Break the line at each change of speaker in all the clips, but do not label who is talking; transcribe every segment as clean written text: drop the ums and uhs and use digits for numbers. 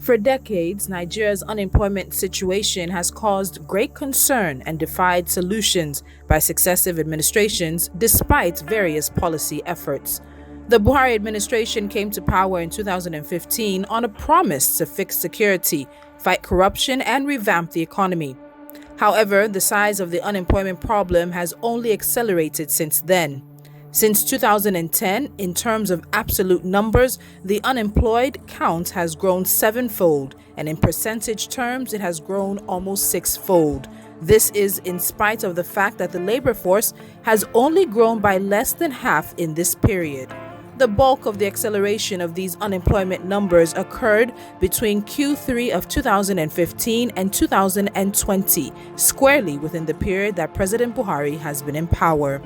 For decades, Nigeria's unemployment situation has caused great concern and defied solutions by successive administrations despite various policy efforts. The Buhari administration came to power in 2015 on a promise to fix security, fight corruption, and revamp the economy. However, the size of the unemployment problem has only accelerated since then. Since 2010, in terms of absolute numbers, the unemployed count has grown sevenfold, and in percentage terms, it has grown almost sixfold. This is in spite of the fact that the labor force has only grown by less than half in this period. The bulk of the acceleration of these unemployment numbers occurred between Q3 of 2015 and 2020, squarely within the period that President Buhari has been in power.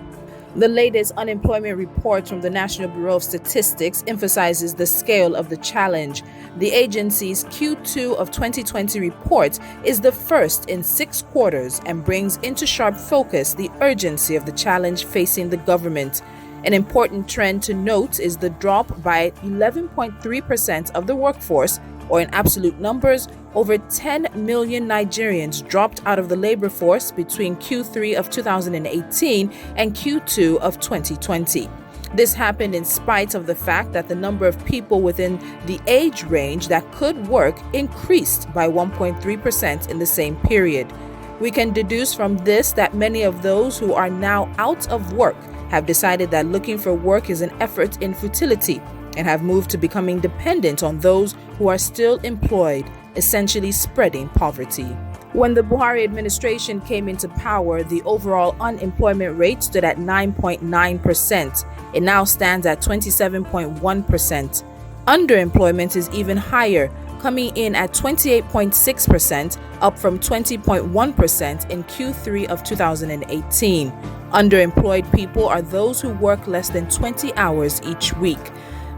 The latest unemployment report from the National Bureau of Statistics emphasizes the scale of the challenge. The agency's Q2 of 2020 report is the first in 6 quarters and brings into sharp focus the urgency of the challenge facing the government. An important trend to note is the drop by 11.3% of the workforce, or in absolute numbers, over 10 million Nigerians dropped out of the labor force between Q3 of 2018 and Q2 of 2020. This happened in spite of the fact that the number of people within the age range that could work increased by 1.3% in the same period. We can deduce from this that many of those who are now out of work have decided that looking for work is an effort in futility and have moved to becoming dependent on those who are still employed, essentially spreading poverty. When the Buhari administration came into power, the overall unemployment rate stood at 9.9%. It now stands at 27.1%. Underemployment is even higher, coming in at 28.6%, up from 20.1% in Q3 of 2018. Underemployed people are those who work less than 20 hours each week.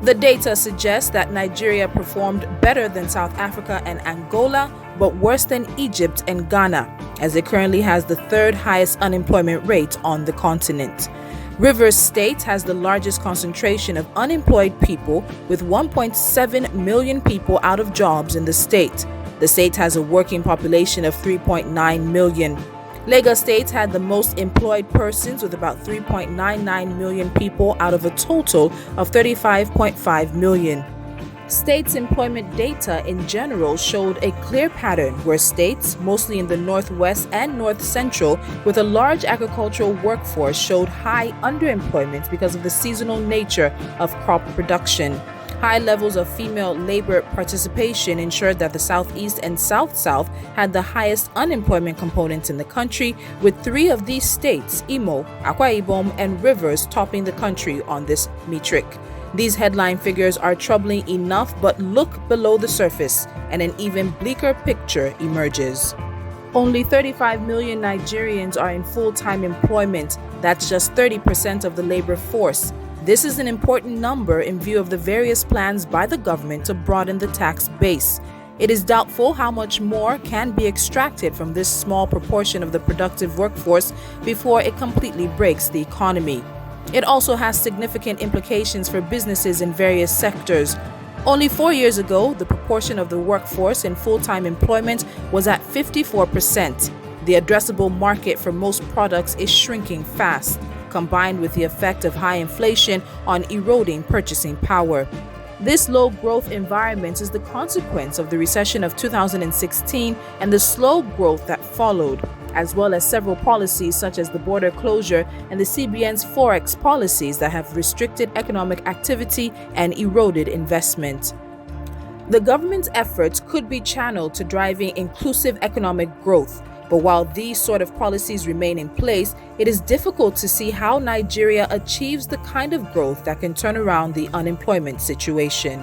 The data suggests that Nigeria performed better than South Africa and Angola, but worse than Egypt and Ghana, as it currently has the third highest unemployment rate on the continent. Rivers State has the largest concentration of unemployed people, with 1.7 million people out of jobs in the state. The state has a working population of 3.9 million. Lagos State had the most employed persons, with about 3.99 million people out of a total of 35.5 million. States' employment data in general showed a clear pattern where states, mostly in the northwest and north central, with a large agricultural workforce, showed high underemployment because of the seasonal nature of crop production. High levels of female labor participation ensured that the Southeast and South-South had the highest unemployment components in the country, with 3 of these states, Imo, Akwa Ibom, and Rivers, topping the country on this metric. These headline figures are troubling enough, but look below the surface, and an even bleaker picture emerges. Only 35 million Nigerians are in full-time employment. That's just 30% of the labor force. This is an important number in view of the various plans by the government to broaden the tax base. It is doubtful how much more can be extracted from this small proportion of the productive workforce before it completely breaks the economy. It also has significant implications for businesses in various sectors. Only 4 years ago, the proportion of the workforce in full-time employment was at 54%. The addressable market for most products is shrinking fast, combined with the effect of high inflation on eroding purchasing power. This low growth environment is the consequence of the recession of 2016 and the slow growth that followed, as well as several policies such as the border closure and the CBN's forex policies that have restricted economic activity and eroded investment. The government's efforts could be channeled to driving inclusive economic growth. But while these sort of policies remain in place, it is difficult to see how Nigeria achieves the kind of growth that can turn around the unemployment situation.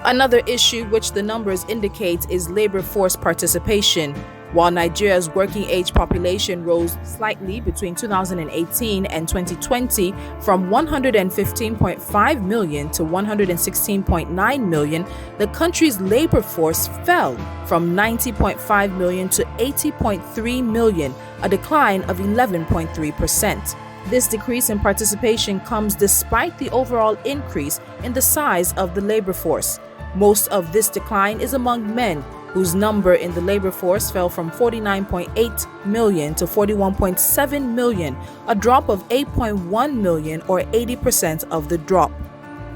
Another issue which the numbers indicate is labor force participation. While Nigeria's working age population rose slightly between 2018 and 2020 from 115.5 million to 116.9 million, the country's labor force fell from 90.5 million to 80.3 million, a decline of 11.3%. This decrease in participation comes despite the overall increase in the size of the labor force. Most of this decline is among men, whose number in the labor force fell from 49.8 million to 41.7 million, a drop of 8.1 million or 80% of the drop.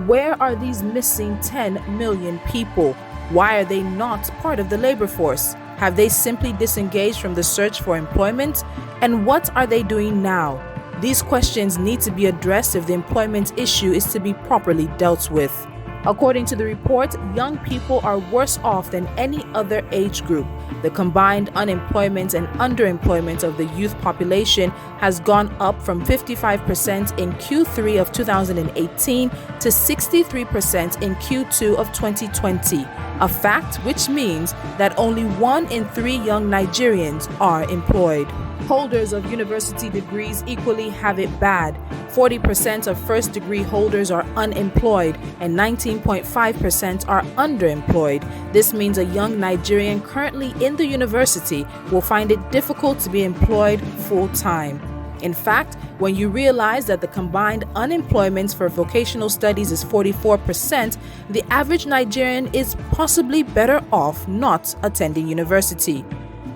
Where are these missing 10 million people? Why are they not part of the labor force? Have they simply disengaged from the search for employment? And what are they doing now? These questions need to be addressed if the employment issue is to be properly dealt with. According to the report, young people are worse off than any other age group. The combined unemployment and underemployment of the youth population has gone up from 55% in Q3 of 2018 to 63% in Q2 of 2020, a fact which means that only 1 in 3 young Nigerians are employed. Holders of university degrees equally have it bad. 40% of first degree holders are unemployed and 19.5% are underemployed. This means a young Nigerian currently in the university will find it difficult to be employed full-time. In fact, when you realize that the combined unemployment for vocational studies is 44%, the average Nigerian is possibly better off not attending university.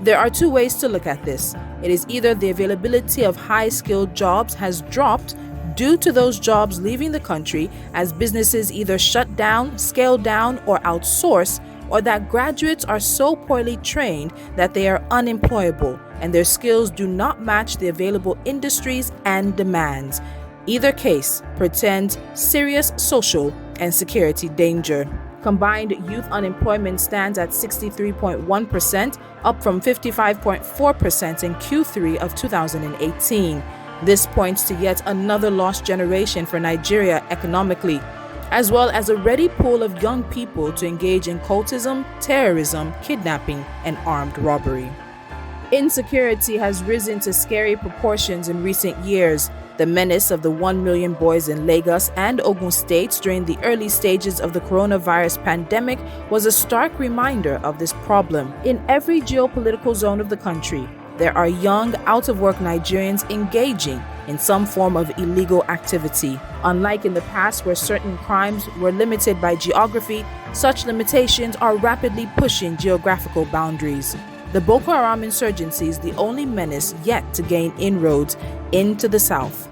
There are 2 ways to look at this. It is either the availability of high-skilled jobs has dropped due to those jobs leaving the country as businesses either shut down, scale down, or outsource, or that graduates are so poorly trained that they are unemployable and their skills do not match the available industries and demands. Either case portends serious social and security danger. Combined youth unemployment stands at 63.1%, up from 55.4% in Q3 of 2018. This points to yet another lost generation for Nigeria economically, as well as a ready pool of young people to engage in cultism, terrorism, kidnapping, and armed robbery. Insecurity has risen to scary proportions in recent years. The menace of the 1 million boys in Lagos and Ogun states during the early stages of the coronavirus pandemic was a stark reminder of this problem. In every geopolitical zone of the country, there are young, out-of-work Nigerians engaging in some form of illegal activity. Unlike in the past where certain crimes were limited by geography, such limitations are rapidly pushing geographical boundaries. The Boko Haram insurgency is the only menace yet to gain inroads into the south.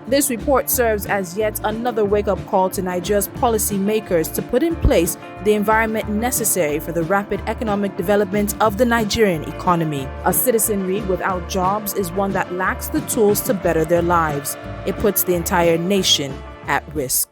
This report serves as yet another wake-up call to Nigeria's policymakers to put in place the environment necessary for the rapid economic development of the Nigerian economy. A citizenry without jobs is one that lacks the tools to better their lives. It puts the entire nation at risk.